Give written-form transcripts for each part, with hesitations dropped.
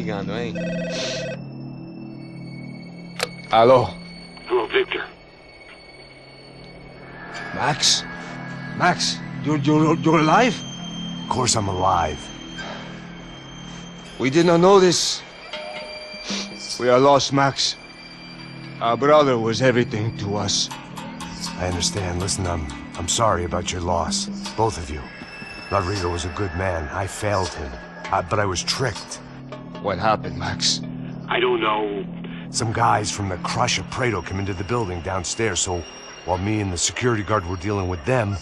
ligando, hein? Alô? Hello, Victor. Max? Max, you're alive? Of course I'm alive. We did not know this. We are lost, Max. Our brother was everything to us. I understand. Listen, I'm sorry about your loss. Both of you. Rodrigo was a good man. I failed him. But I was tricked. What happened, Max? I don't know. Some guys from the Crush of Prado came into the building downstairs, so while me and the security guard were dealing with them,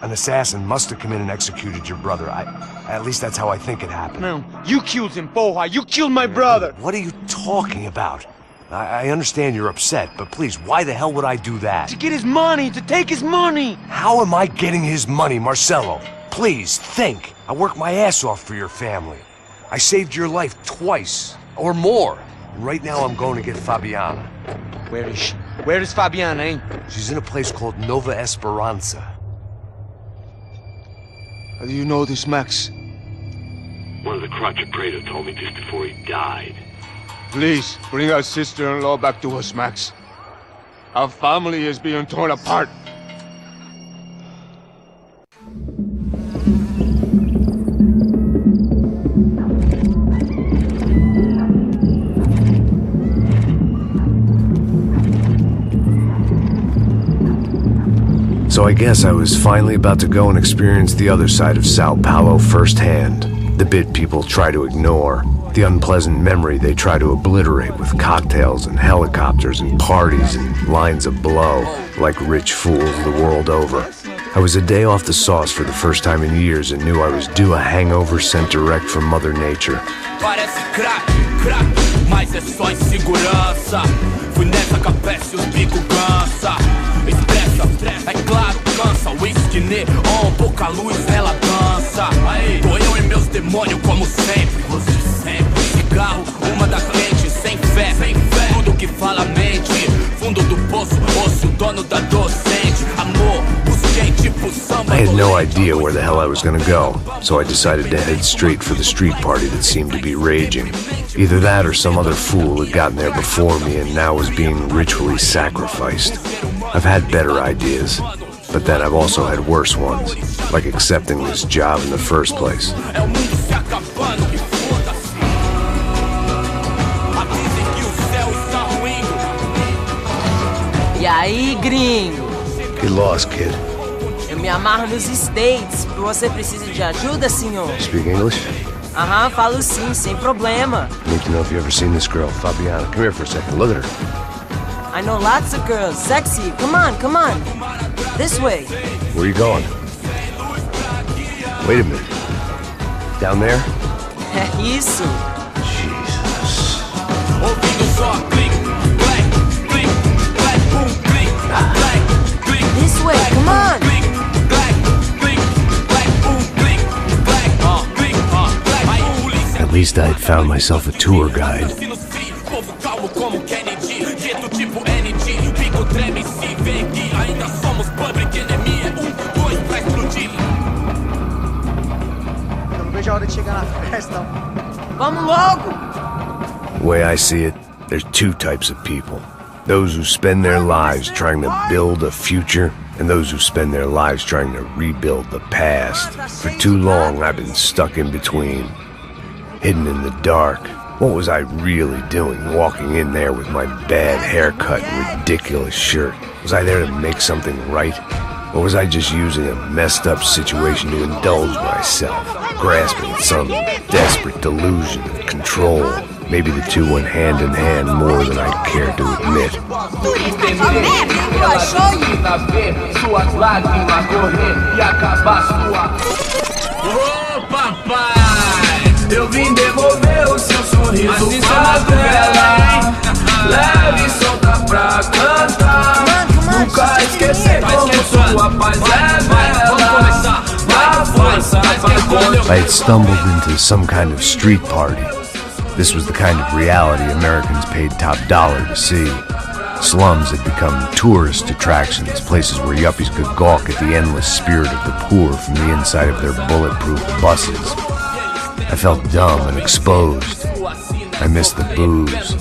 an assassin must have come in and executed your brother. At least that's how I think it happened. No, you killed him, porra! You killed my brother! What are you talking about? I understand you're upset, but please, why the hell would I do that? To get his money, to take his money! How am I getting his money, Marcelo? Please, think. I worked my ass off for your family. I saved your life twice, or more. And right now I'm going to get Fabiana. Where is she? Where is Fabiana, eh? She's in a place called Nova Esperanza. How do you know this, Max? One of the Crotch of Prado told me just before he died. Please, bring our sister-in-law back to us, Max. Our family is being torn apart. So I guess I was finally about to go and experience the other side of Sao Paulo firsthand. The bit people try to ignore. The unpleasant memory they try to obliterate with cocktails and helicopters and parties and lines of blow, like rich fools the world over. I was a day off the sauce for the first time in years and knew I was due a hangover sent direct from Mother Nature. Parece crack, mas é só insegurança. Fui nessa capeste, os bico cansa. Expressa, é claro, cansa. Whisky neon, pouca luz, ela dança. Tô eu e meus demônios como sempre. Cigarro, uma da frente, sem fé. Tudo que fala mente. Fundo do poço, osso, dono da docente. Amor, busquei tipo samba. I had no idea where the hell I was gonna go, so I decided to head straight for the street party that seemed to be raging. Either that or some other fool had gotten there before me and now was being ritually sacrificed. I've had better ideas, but then I've also had worse ones, like accepting this job in the first place. E aí, gringo? Get lost, kid. Eu me amarro nos States. Você precisa de ajuda, senhor? Speak English? Aham, falo sim, sem problema. I need to know if you've ever seen this girl, Fabiana. Come here for a second. Look at her. I know lots of girls. Sexy. Come on, come on. This way. Where are you going? Wait a minute. Down there? É isso. Jesus. This way, come on. At least I'd found myself a tour guide. Vamos logo. The way I see it, there's two types of people. Those who spend their lives trying to build a future, and those who spend their lives trying to rebuild the past. For too long, I've been stuck in between, hidden in the dark. What was I really doing, walking in there with my bad haircut and ridiculous shirt? Was I there to make something right? Or was I just using a messed up situation to indulge myself, grasping at some desperate delusion of control? Maybe the two went hand in hand more than I care to admit. Ô papai, eu vim devolver o seu sorriso favela. Leve e solta pra cantar. Nunca esquecer como sua paz é bela. Na força, I had stumbled into some kind of street party. This was the kind of reality Americans paid top dollar to see. Slums had become tourist attractions, places where yuppies could gawk at the endless spirit of the poor from the inside of their bulletproof buses. I felt dumb and exposed. I missed the booze.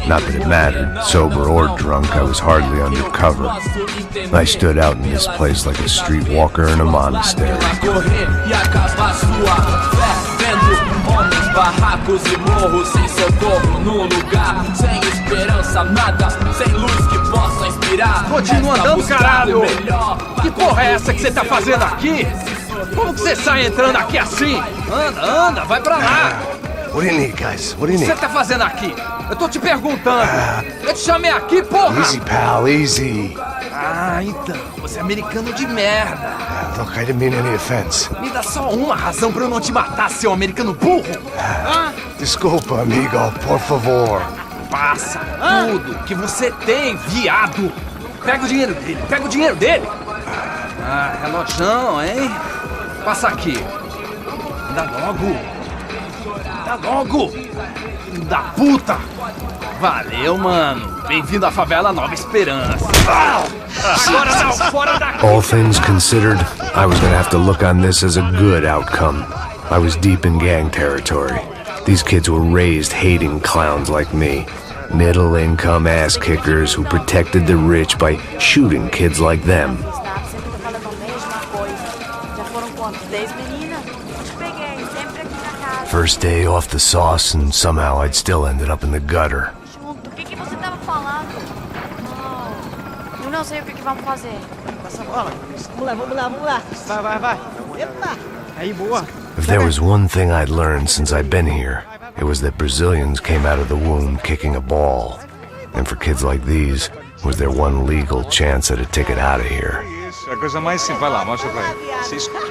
Not that it mattered. Sober or drunk, I was hardly undercover. I stood out in this place like a streetwalker in a monastery. Barracos e morros sem socorro num lugar sem esperança, nada, sem luz que possa inspirar. Continua andando, caralho! Que porra é essa que você tá fazendo aqui? Como que você sai entrando aqui assim? Anda, vai pra lá! What do you need, guys? What do you O que need? você tá fazendo aqui? Eu tô te perguntando! Eu te chamei aqui, porra! Easy, pal, easy. Ah, então, você é americano de merda! Look, I didn't mean any offense. Me dá só uma razão pra eu não te matar, seu americano burro! Desculpa, amigo, por favor. Passa tudo que você tem, viado! Pega o dinheiro dele! Ah, relojão, hein? Passa aqui! Dá logo! Filho da puta! Valeu, mano! Bem-vindo à favela Nova Esperança! Agora não, fora daqui! All things considered, I was gonna have to look on this as a good outcome. I was deep in gang territory. These kids were raised hating clowns like me. Middle-income ass-kickers who protected the rich by shooting kids like them. First day off the sauce, and somehow I'd still ended up in the gutter. Junto, o que você tava falando? Não, eu não sei o que vamos fazer. Passa a bola. Vamos lá. Vai. Epa! Aí, boa. If there was one thing I'd learned since I'd been here, it was that Brazilians came out of the womb kicking a ball. And for kids like these, was their one legal chance at a ticket out of here. Isso, a coisa mais simples. Vai lá, mostra pra ele. Você escuta.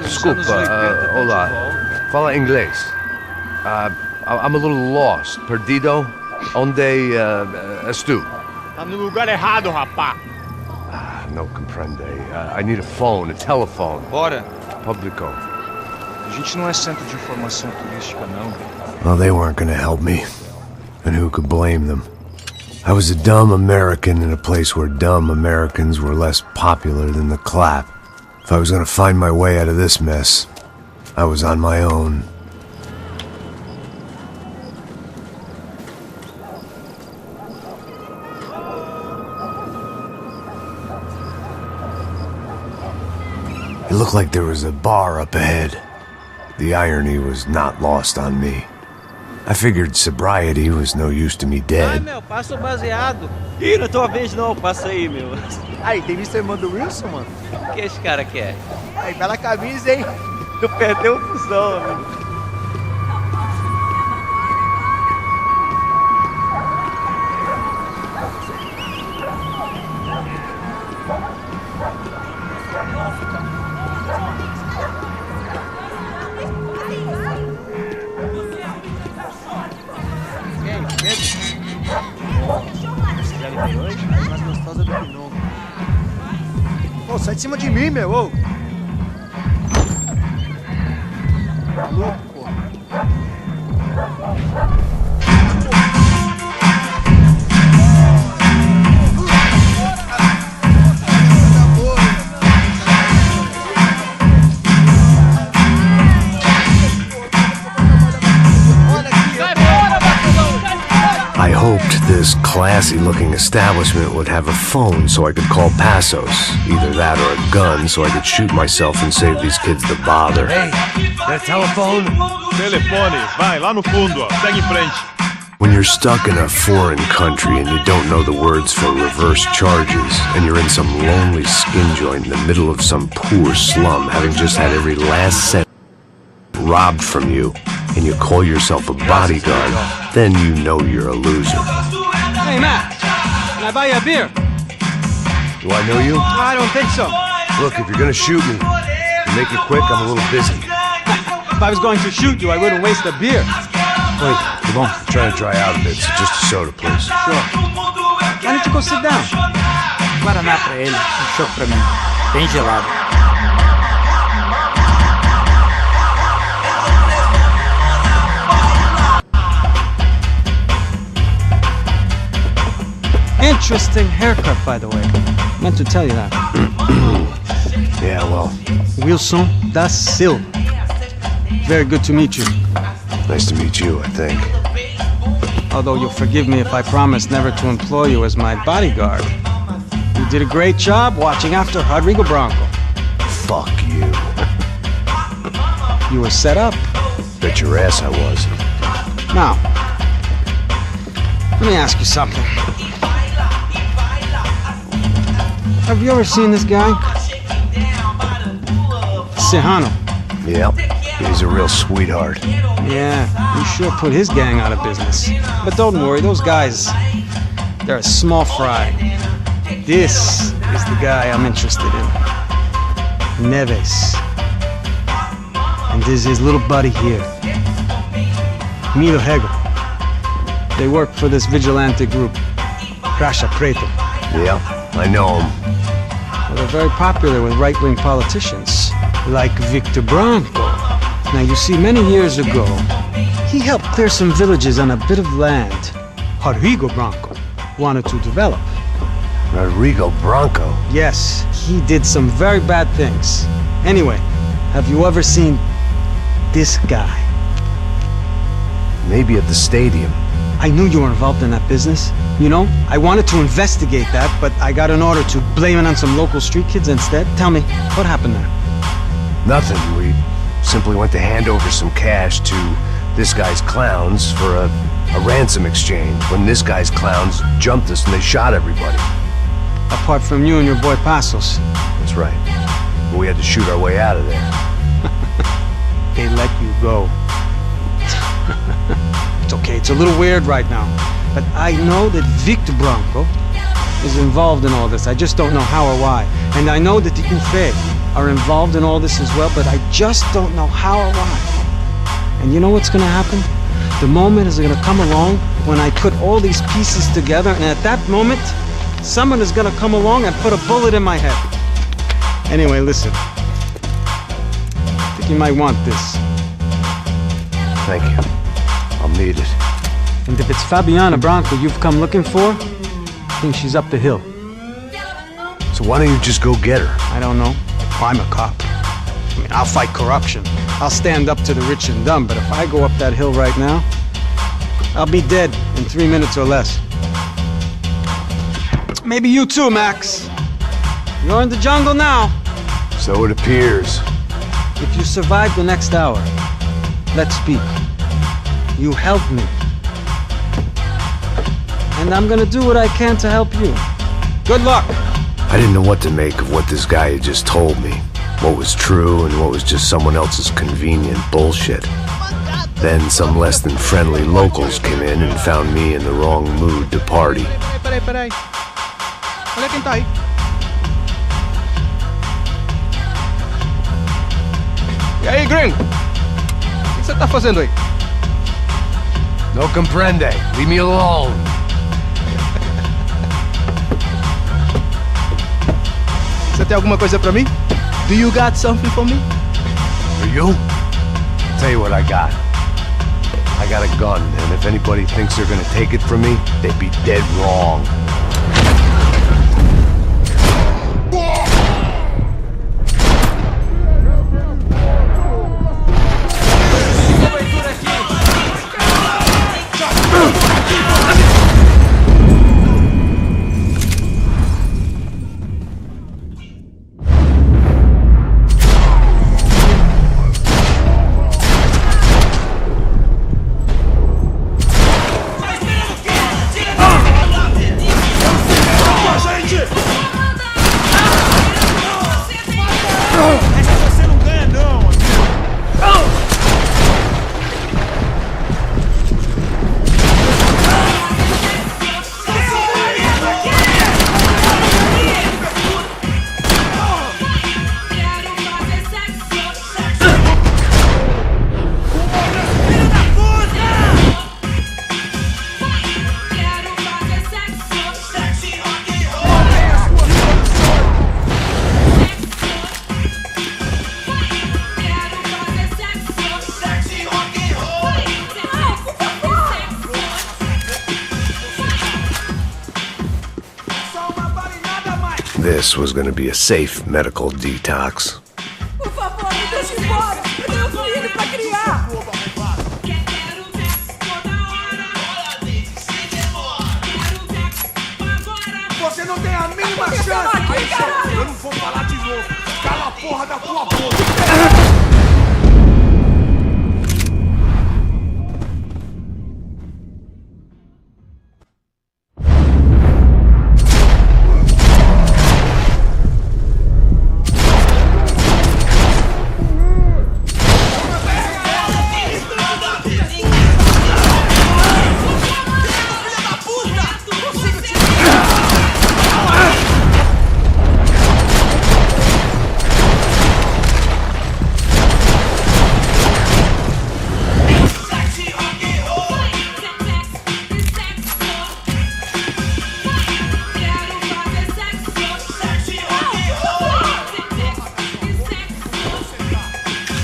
Desculpa, olá. Fala inglês. I'm a little lost. Perdido? Onde estou? Tá no lugar errado, rapá. No comprende. I need a phone, a telephone. Bora. Publico. A gente não é centro de informação turística, não. Well, they weren't gonna help me. And who could blame them? I was a dumb American in a place where dumb Americans were less popular than the clap. If I was gonna find my way out of this mess, I was on my own. It looked like there was a bar up ahead. The irony was not lost on me. I figured sobriety was no use to me dead. Meu, passa o baseado. Ih, não é tua vez não, passa aí, meu. Aí, tem visto a irmã do Wilson, mano? O que esse cara quer? Aí, bela camisa, hein? Tu perdeu o fusão, amigo. Pô, sai de cima de mim, meu! Ô. Tá louco, pô. I hoped this classy-looking establishment would have a phone so I could call Passos. Either that or a gun so I could shoot myself and save these kids the bother. Hey, that telephone? Telefone, vai, lá no fundo, ó. Segue em frente. When you're stuck in a foreign country and you don't know the words for reverse charges, and you're in some lonely skin joint in the middle of some poor slum, having just had every last cent robbed from you, and you call yourself a bodyguard, then you know you're a loser. Hey, Matt, can I buy you a beer? Do I know you? I don't think so. Look, if you're gonna shoot me, to make it quick, I'm a little busy. If I was going to shoot you, I wouldn't waste a beer. Wait, come on. I'm trying to dry out a bit, so just a soda, please. Sure. Why don't you go sit down? Guaraná pra ele, chopp pra mim. Bem gelado. Interesting haircut, by the way. Meant to tell you that. Yeah, well, Wilson da Silva. Very good to meet you. Nice to meet you, I think. Although you'll forgive me if I promise never to employ you as my bodyguard. You did a great job watching after Rodrigo Bronco. Fuck you. You were set up. Bet your ass I was. Now, let me ask you something. Have you ever seen this guy? Sejano. Yep. He's a real sweetheart. Yeah, you sure put his gang out of business. But don't worry, those guys, they're a small fry. This is the guy I'm interested in. Neves. And this is his little buddy here. Milo Hegel. They work for this vigilante group, Crasha Preto. Yeah, I know him. Well, they're very popular with right-wing politicians, like Victor Bronco. Now, you see, many years ago, he helped clear some villages on a bit of land Rodrigo Bronco wanted to develop. Rodrigo Bronco? Yes, he did some very bad things. Anyway, have you ever seen this guy? Maybe at the stadium. I knew you were involved in that business. You know, I wanted to investigate that, but I got an order to blame it on some local street kids instead. Tell me, what happened there? Nothing. We simply went to hand over some cash to this guy's clowns for a ransom exchange when this guy's clowns jumped us and they shot everybody. Apart from you and your boy Passos. That's right. But we had to shoot our way out of there. They let you go. It's okay, it's a little weird right now. But I know that Victor Bronco is involved in all this. I just don't know how or why. And I know that the Ufe are involved in all this as well, but I just don't know how or why. And you know what's gonna happen? The moment is gonna come along when I put all these pieces together, and at that moment, someone is gonna come along and put a bullet in my head. Anyway, listen. I think you might want this. Thank you. I'll need it. And if it's Fabiana Bronco you've come looking for, I think she's up the hill. So why don't you just go get her? I don't know. I'm a cop. I mean, I'll fight corruption. I'll stand up to the rich and dumb, but if I go up that hill right now, I'll be dead in 3 minutes or less. Maybe you too, Max. You're in the jungle now. So it appears. If you survive the next hour, let's speak. You help me. And I'm gonna do what I can to help you. Good luck! I didn't know what to make of what this guy had just told me. What was true and what was just someone else's convenient bullshit. Then some less than friendly locals came in and found me in the wrong mood to party. Peraí. Olha quem tá aí. E aí, gringo? O que você tá fazendo aí? No comprende. Leave me alone. Você tem alguma coisa pra mim? Do you got something for me? For you? I'll tell you what I got. I got a gun, and if anybody thinks they're gonna take it from me, they'd be dead wrong. This was going to be a safe medical detox. Por favor, me deixe embora! Eu tenho filho pra criar! tem a mínima chance! Aí, eu não vou falar de novo! Cala a porra da tua boca!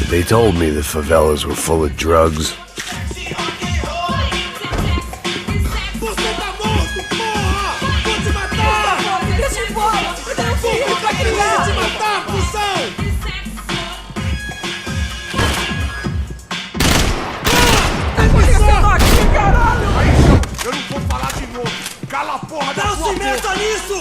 They told me the favelas were full of drugs. Eu não vou falar de novo! Cala a porra da tua boca! Não se meta nisso!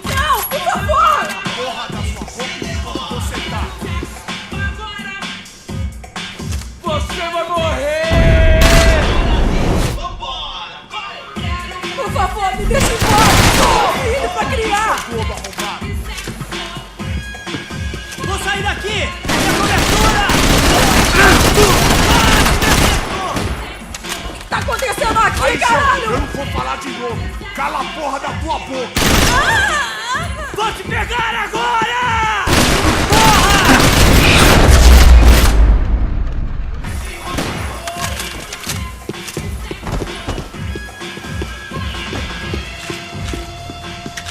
Não, por favor! Porra da sua boca enquanto você tá! Você vai morrer! Vambora! Por favor, me deixa embora! Tô filho pra criar! Vou sair daqui! Minha cobertura! O que tá acontecendo aqui, Aí, caralho? eu não vou falar de novo! Cala a porra da tua boca! Vou te pegar agora! Porra!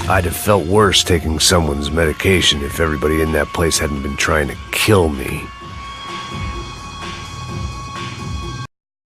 I'd have felt worse taking someone's medication if everybody in that place hadn't been trying to kill me.